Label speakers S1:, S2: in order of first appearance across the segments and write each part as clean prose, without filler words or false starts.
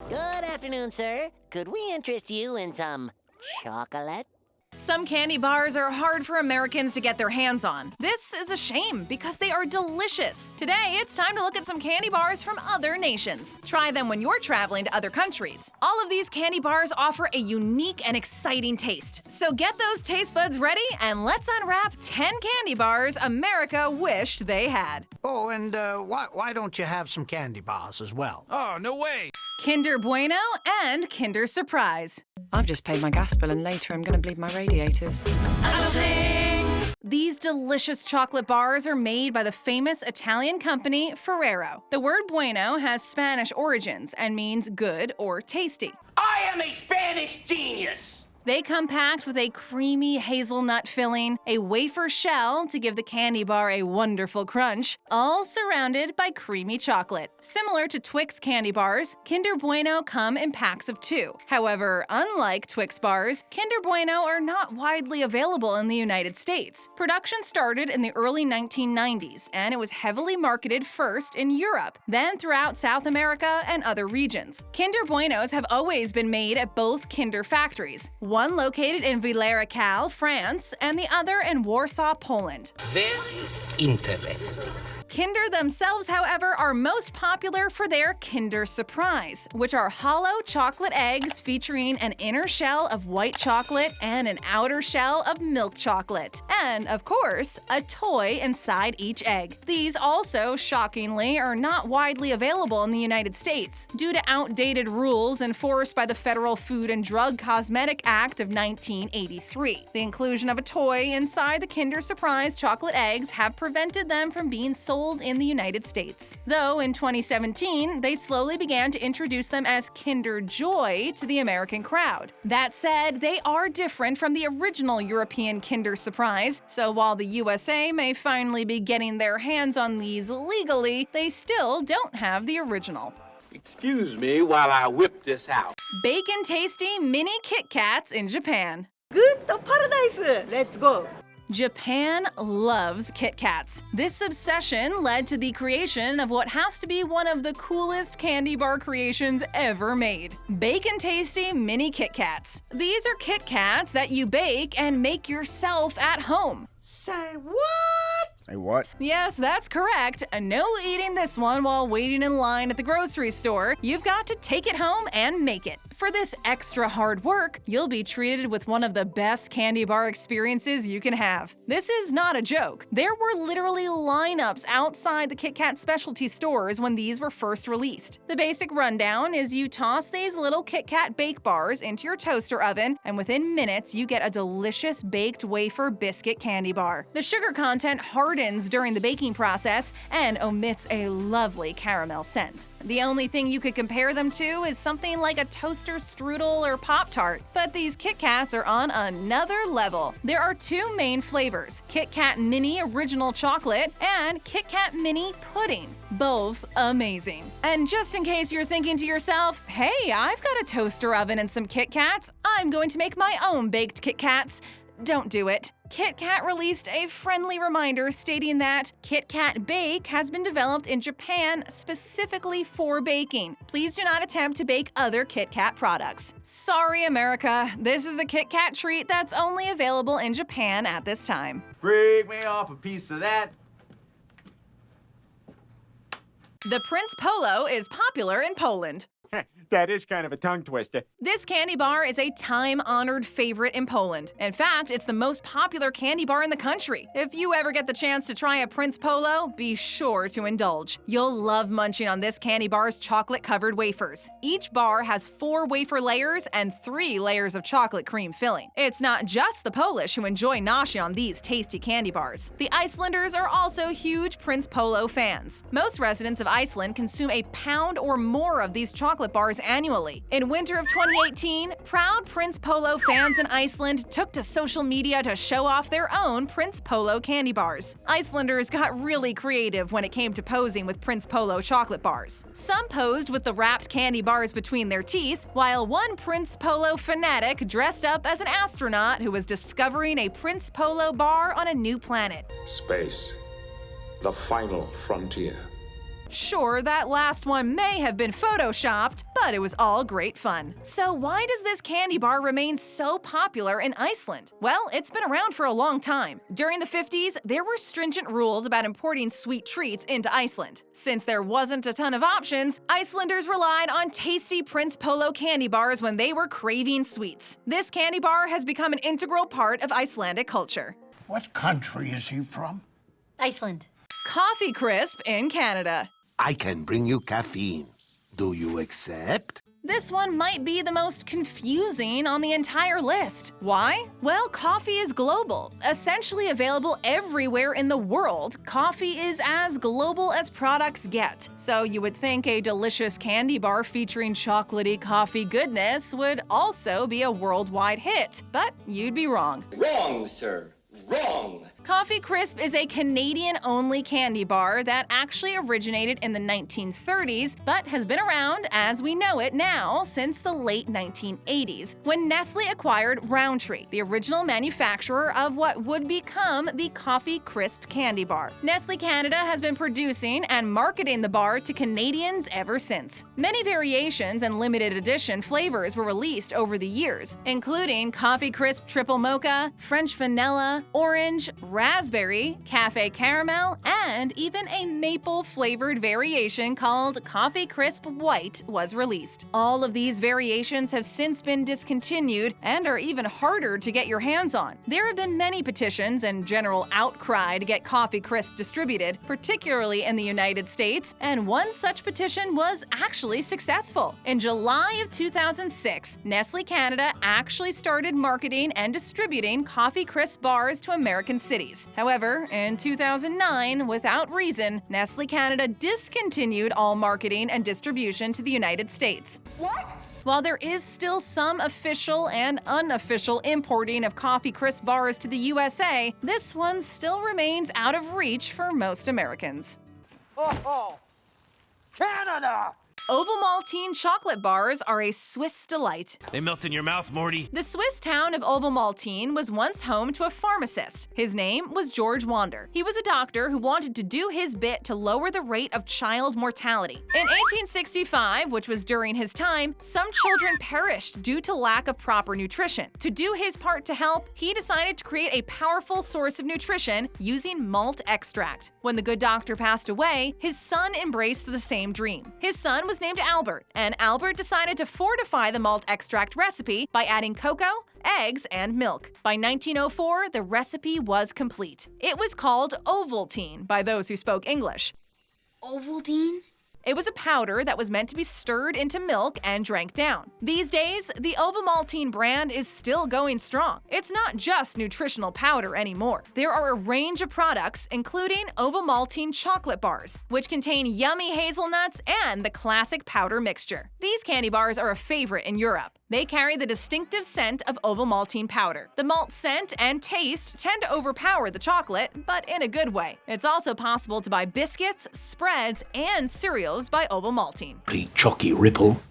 S1: Good afternoon, sir. Could we interest you in some chocolate?
S2: Some candy bars are hard for Americans to get their hands on. This is a shame because they are delicious. Today, it's time to look at some candy bars from other nations. Try them when you're traveling to other countries. All of these candy bars offer a unique and exciting taste. So get those taste buds ready and let's unwrap 10 candy bars America wished they had.
S3: Oh, and why don't you have some candy bars as well?
S4: Oh, no way!
S2: Kinder Bueno and Kinder Surprise.
S5: I've just paid my gas bill and later I'm gonna bleed my radiators.
S2: These delicious chocolate bars are made by the famous Italian company Ferrero. The word bueno has Spanish origins and means good or tasty.
S6: I am a Spanish genius!
S2: They come packed with a creamy hazelnut filling, a wafer shell to give the candy bar a wonderful crunch, all surrounded by creamy chocolate. Similar to Twix candy bars, Kinder Bueno come in packs of 2. However, unlike Twix bars, Kinder Bueno are not widely available in the United States. Production started in the early 1990s, and it was heavily marketed first in Europe, then throughout South America and other regions. Kinder Buenos have always been made at both Kinder factories, one located in Villers-Cal, France, and the other in Warsaw, Poland.
S6: Very interesting.
S2: Kinder themselves, however, are most popular for their Kinder Surprise, which are hollow chocolate eggs featuring an inner shell of white chocolate and an outer shell of milk chocolate. And, of course, a toy inside each egg. These also, shockingly, are not widely available in the United States due to outdated rules enforced by the Federal Food and Drug Cosmetic Act of 1983. The inclusion of a toy inside the Kinder Surprise chocolate eggs have prevented them from being sold in the United States. Though in 2017, they slowly began to introduce them as Kinder Joy to the American crowd. That said, they are different from the original European Kinder Surprise, so while the USA may finally be getting their hands on these legally, they still don't have the original.
S6: Excuse me while I whip this out.
S2: Bacon tasty mini Kit Kats in Japan.
S7: Good paradise! Let's go!
S2: Japan loves Kit Kats. This obsession led to the creation of what has to be one of the coolest candy bar creations ever made: bacon-tasty mini Kit Kats. These are Kit Kats that you bake and make yourself at home.
S7: Say what?
S8: Say what?
S2: Yes, that's correct. No eating this one while waiting in line at the grocery store. You've got to take it home and make it. For this extra hard work, you'll be treated with one of the best candy bar experiences you can have. This is not a joke. There were literally lineups outside the Kit Kat specialty stores when these were first released. The basic rundown is you toss these little Kit Kat bake bars into your toaster oven, and within minutes you get a delicious baked wafer biscuit candy bar. The sugar content hardens during the baking process and emits a lovely caramel scent. The only thing you could compare them to is something like a toaster strudel or Pop-Tart, but these Kit Kats are on another level. There are 2 main flavors: Kit Kat Mini Original Chocolate and Kit Kat Mini Pudding. Both amazing. And just in case you're thinking to yourself, hey, I've got a toaster oven and some Kit Kats, I'm going to make my own baked Kit Kats. Don't do it. Kit Kat released a friendly reminder stating that Kit Kat Bake has been developed in Japan specifically for baking. Please do not attempt to bake other Kit Kat products. Sorry, America. This is a Kit Kat treat that's only available in Japan at this time.
S4: Break me off a piece of that.
S2: The Prince Polo is popular in Poland.
S9: That is kind of a tongue twister.
S2: This candy bar is a time-honored favorite in Poland. In fact, it's the most popular candy bar in the country. If you ever get the chance to try a Prince Polo, be sure to indulge. You'll love munching on this candy bar's chocolate-covered wafers. Each bar has 4 wafer layers and 3 layers of chocolate cream filling. It's not just the Polish who enjoy noshing on these tasty candy bars. The Icelanders are also huge Prince Polo fans. Most residents of Iceland consume a pound or more of these chocolate bars annually. In winter of 2018, proud Prince Polo fans in Iceland took to social media to show off their own Prince Polo candy bars. Icelanders got really creative when it came to posing with Prince Polo chocolate bars. Some posed with the wrapped candy bars between their teeth, while one Prince Polo fanatic dressed up as an astronaut who was discovering a Prince Polo bar on a new planet.
S10: Space, the final frontier.
S2: Sure, that last one may have been photoshopped, but it was all great fun. So why does this candy bar remain so popular in Iceland? Well, it's been around for a long time. During the 50s, there were stringent rules about importing sweet treats into Iceland. Since there wasn't a ton of options, Icelanders relied on tasty Prince Polo candy bars when they were craving sweets. This candy bar has become an integral part of Icelandic culture.
S3: What country is he from?
S8: Iceland.
S2: Coffee Crisp in Canada.
S10: I can bring you caffeine. Do you accept?
S2: This one might be the most confusing on the entire list. Why? Well, coffee is global. Essentially available everywhere in the world, coffee is as global as products get. So you would think a delicious candy bar featuring chocolatey coffee goodness would also be a worldwide hit. But you'd be wrong.
S6: Wrong, sir. Wrong.
S2: Coffee Crisp is a Canadian-only candy bar that actually originated in the 1930s, but has been around as we know it now since the late 1980s, when Nestle acquired Roundtree, the original manufacturer of what would become the Coffee Crisp candy bar. Nestle Canada has been producing and marketing the bar to Canadians ever since. Many variations and limited edition flavors were released over the years, including Coffee Crisp Triple Mocha, French Vanilla, Orange, Raspberry, Cafe Caramel, and even a maple-flavored variation called Coffee Crisp White was released. All of these variations have since been discontinued and are even harder to get your hands on. There have been many petitions and general outcry to get Coffee Crisp distributed, particularly in the United States, and one such petition was actually successful. In July of 2006, Nestle Canada actually started marketing and distributing Coffee Crisp bars to American cities. However, in 2009, without reason, Nestle Canada discontinued all marketing and distribution to the United States.
S7: What?
S2: While there is still some official and unofficial importing of Coffee Crisp bars to the USA, this one still remains out of reach for most Americans.
S7: Oh, Canada!
S2: Ovomaltine chocolate bars are a Swiss delight.
S4: They melt in your mouth, Morty.
S2: The Swiss town of Ovomaltine was once home to a pharmacist. His name was George Wander. He was a doctor who wanted to do his bit to lower the rate of child mortality. In 1865, which was during his time, some children perished due to lack of proper nutrition. To do his part to help, he decided to create a powerful source of nutrition using malt extract. When the good doctor passed away, his son embraced the same dream. His son was named Albert, and Albert decided to fortify the malt extract recipe by adding cocoa, eggs, and milk. By 1904, the recipe was complete. It was called Ovaltine by those who spoke English.
S8: Ovaltine?
S2: It was a powder that was meant to be stirred into milk and drank down. These days, the Ovomaltine brand is still going strong. It's not just nutritional powder anymore. There are a range of products, including Ovomaltine chocolate bars, which contain yummy hazelnuts and the classic powder mixture. These candy bars are a favorite in Europe. They carry the distinctive scent of Ovomaltine powder. The malt scent and taste tend to overpower the chocolate, but in a good way. It's also possible to buy biscuits, spreads, and cereals by Ovomaltine.
S6: Pretty chalky ripple.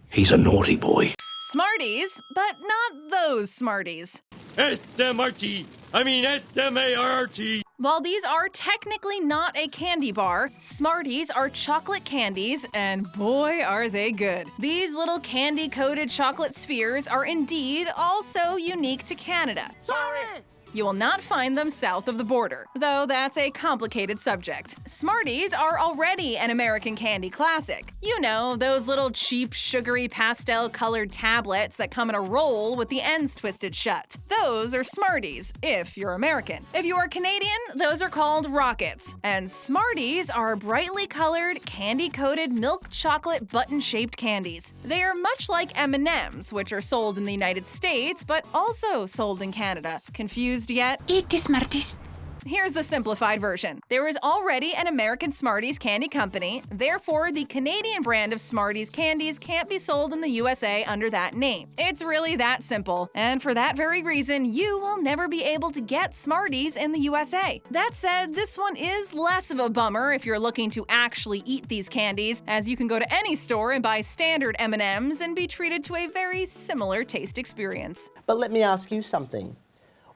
S6: He's a naughty boy.
S2: Smarties, but not those Smarties.
S9: S-M-R-T. I mean S-M-A-R-T.
S2: While these are technically not a candy bar, Smarties are chocolate candies, and boy are they good. These little candy-coated chocolate spheres are indeed also unique to Canada.
S7: Sorry!
S2: You will not find them south of the border, though that's a complicated subject. Smarties are already an American candy classic. You know, those little cheap, sugary, pastel-colored tablets that come in a roll with the ends twisted shut. Those are Smarties, if you're American. If you are Canadian, those are called Rockets. And Smarties are brightly colored, candy-coated milk chocolate button-shaped candies. They are much like M&Ms, which are sold in the United States, but also sold in Canada. Confused yet?
S8: Eat the Smarties.
S2: Here's the simplified version. There is already an American Smarties candy company, therefore the Canadian brand of Smarties candies can't be sold in the USA under that name. It's really that simple, and for that very reason, you will never be able to get Smarties in the USA. That said, this one is less of a bummer if you're looking to actually eat these candies, as you can go to any store and buy standard M&Ms and be treated to a very similar taste experience.
S11: But let me ask you something.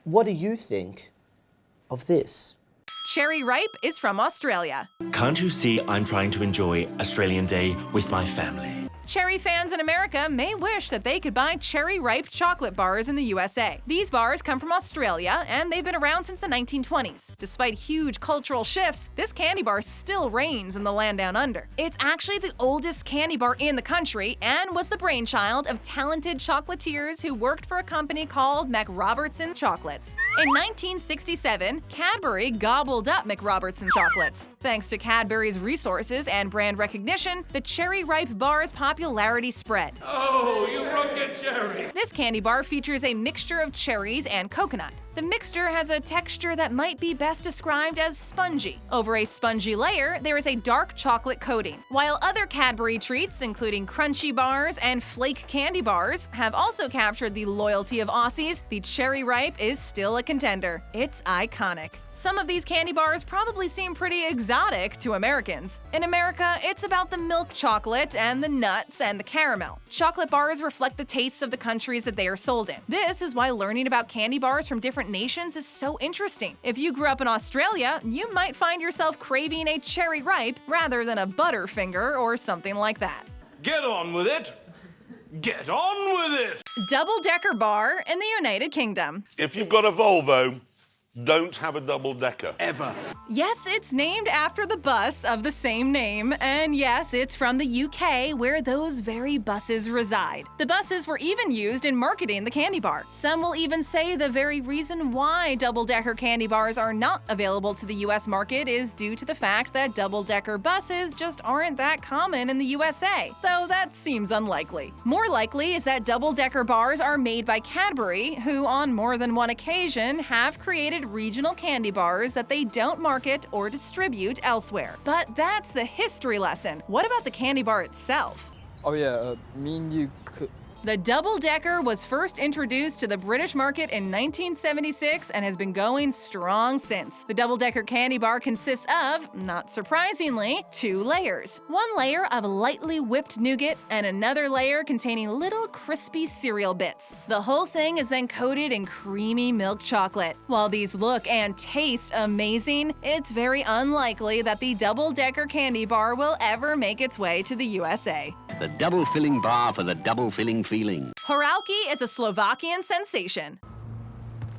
S11: What do you think of this?
S2: Cherry Ripe is from Australia.
S11: Can't you see I'm trying to enjoy Australian Day with my family?
S2: Cherry fans in America may wish that they could buy Cherry Ripe chocolate bars in the USA. These bars come from Australia, and they've been around since the 1920s. Despite huge cultural shifts, this candy bar still reigns in the land down under. It's actually the oldest candy bar in the country and was the brainchild of talented chocolatiers who worked for a company called McRobertson Chocolates. In 1967, Cadbury gobbled up McRobertson Chocolates. Thanks to Cadbury's resources and brand recognition, the Cherry Ripe bar's popularity spread.
S9: Oh, you broke a cherry.
S2: This candy bar features a mixture of cherries and coconut. The mixture has a texture that might be best described as spongy. Over a spongy layer, there is a dark chocolate coating. While other Cadbury treats, including crunchy bars and flake candy bars, have also captured the loyalty of Aussies, the Cherry Ripe is still a contender. It's iconic. Some of these candy bars probably seem pretty exotic to Americans. In America, it's about the milk chocolate and the nuts and the caramel. Chocolate bars reflect the tastes of the countries that they are sold in. This is why learning about candy bars from different nations is so interesting. If you grew up in Australia, you might find yourself craving a Cherry Ripe rather than a Butterfinger or something like that.
S4: Get on with it. Get on with it.
S2: Double-decker bar in the United Kingdom.
S12: If you've got a Volvo, don't have a double-decker.
S3: Ever.
S2: Yes, it's named after the bus of the same name, and yes, it's from the UK where those very buses reside. The buses were even used in marketing the candy bar. Some will even say the very reason why double-decker candy bars are not available to the US market is due to the fact that double-decker buses just aren't that common in the USA, though that seems unlikely. More likely is that double-decker bars are made by Cadbury, who on more than one occasion have created regional candy bars that they don't market or distribute elsewhere. But that's the history lesson. What about the candy bar itself?
S13: Oh yeah, me and you could...
S2: The double-decker was first introduced to the British market in 1976 and has been going strong since. The double-decker candy bar consists of, not surprisingly, 2 layers. One layer of lightly whipped nougat and another layer containing little crispy cereal bits. The whole thing is then coated in creamy milk chocolate. While these look and taste amazing, it's very unlikely that the double-decker candy bar will ever make its way to the USA.
S10: The double-filling bar for the double-filling feeling.
S2: Horalky is a Slovakian sensation.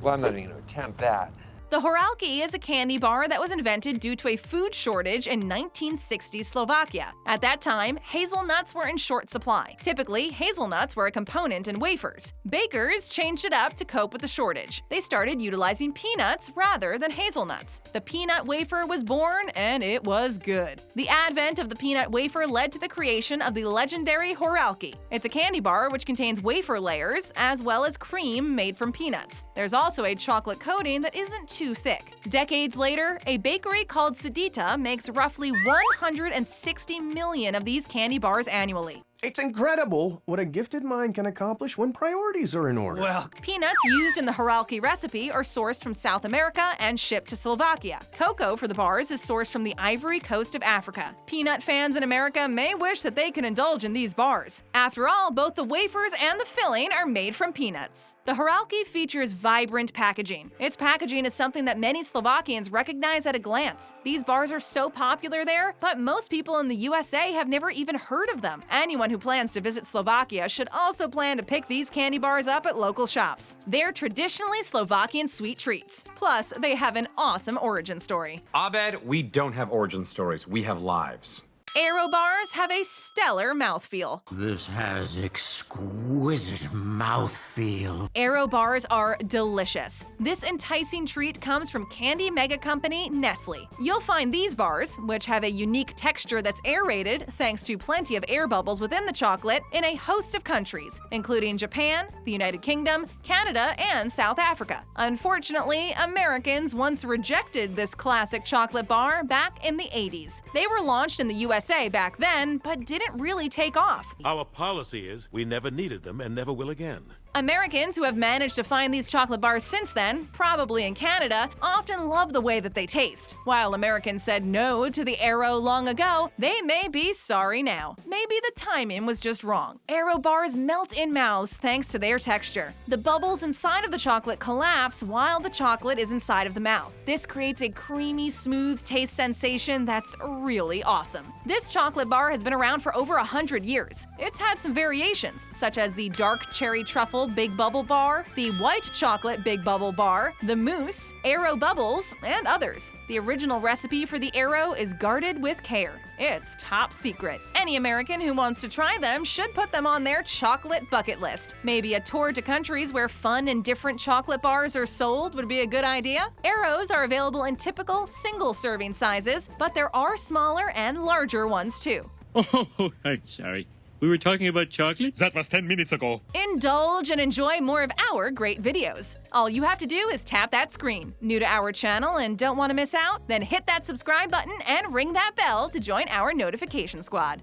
S13: Well, I'm not even gonna attempt that.
S2: The Horalky is a candy bar that was invented due to a food shortage in 1960s Slovakia. At that time, hazelnuts were in short supply. Typically, hazelnuts were a component in wafers. Bakers changed it up to cope with the shortage. They started utilizing peanuts rather than hazelnuts. The peanut wafer was born, and it was good. The advent of the peanut wafer led to the creation of the legendary Horalky. It's a candy bar which contains wafer layers as well as cream made from peanuts. There's also a chocolate coating that isn't too thick. Decades later, a bakery called Sedita makes roughly 160 million of these candy bars annually.
S6: It's incredible what a gifted mind can accomplish when priorities are in order.
S9: Well,
S2: Peanuts used in the Horalky recipe are sourced from South America and shipped to Slovakia. Cocoa for the bars is sourced from the Ivory Coast of Africa. Peanut fans in America may wish that they could indulge in these bars. After all, both the wafers and the filling are made from peanuts. The Horalky features vibrant packaging. Its packaging is something that many Slovakians recognize at a glance. These bars are so popular there, but most people in the USA have never even heard of them. Anyone who plans to visit Slovakia should also plan to pick these candy bars up at local shops. They're traditionally Slovakian sweet treats. Plus, they have an awesome origin story.
S14: Abed, we don't have origin stories, we have lives.
S2: Aero bars have a stellar mouthfeel.
S15: This has exquisite mouthfeel.
S2: Aero bars are delicious. This enticing treat comes from candy mega company Nestle. You'll find these bars, which have a unique texture that's aerated thanks to plenty of air bubbles within the chocolate, in a host of countries, including Japan, the United Kingdom, Canada, and South Africa. Unfortunately, Americans once rejected this classic chocolate bar back in the 80s. They were launched in the USA back then, but didn't really take off.
S16: Our policy is we never needed them and never will again.
S2: Americans who have managed to find these chocolate bars since then, probably in Canada, often love the way that they taste. While Americans said no to the Aero long ago, they may be sorry now. Maybe the timing was just wrong. Aero bars melt in mouths thanks to their texture. The bubbles inside of the chocolate collapse while the chocolate is inside of the mouth. This creates a creamy, smooth taste sensation that's really awesome. This chocolate bar has been around for over 100 years. It's had some variations, such as the dark cherry truffle Big Bubble Bar, the white chocolate Big Bubble Bar, the mousse, Aero Bubbles, and others. The original recipe for the Aero is guarded with care. It's top secret. Any American who wants to try them should put them on their chocolate bucket list. Maybe a tour to countries where fun and different chocolate bars are sold would be a good idea. Aeros are available in typical single-serving sizes, but there are smaller and larger ones too.
S16: Oh, I'm sorry. We were talking about chocolate?
S17: That was 10 minutes ago.
S2: Indulge and enjoy more of our great videos. All you have to do is tap that screen. New to our channel and don't want to miss out? Then hit that subscribe button and ring that bell to join our notification squad.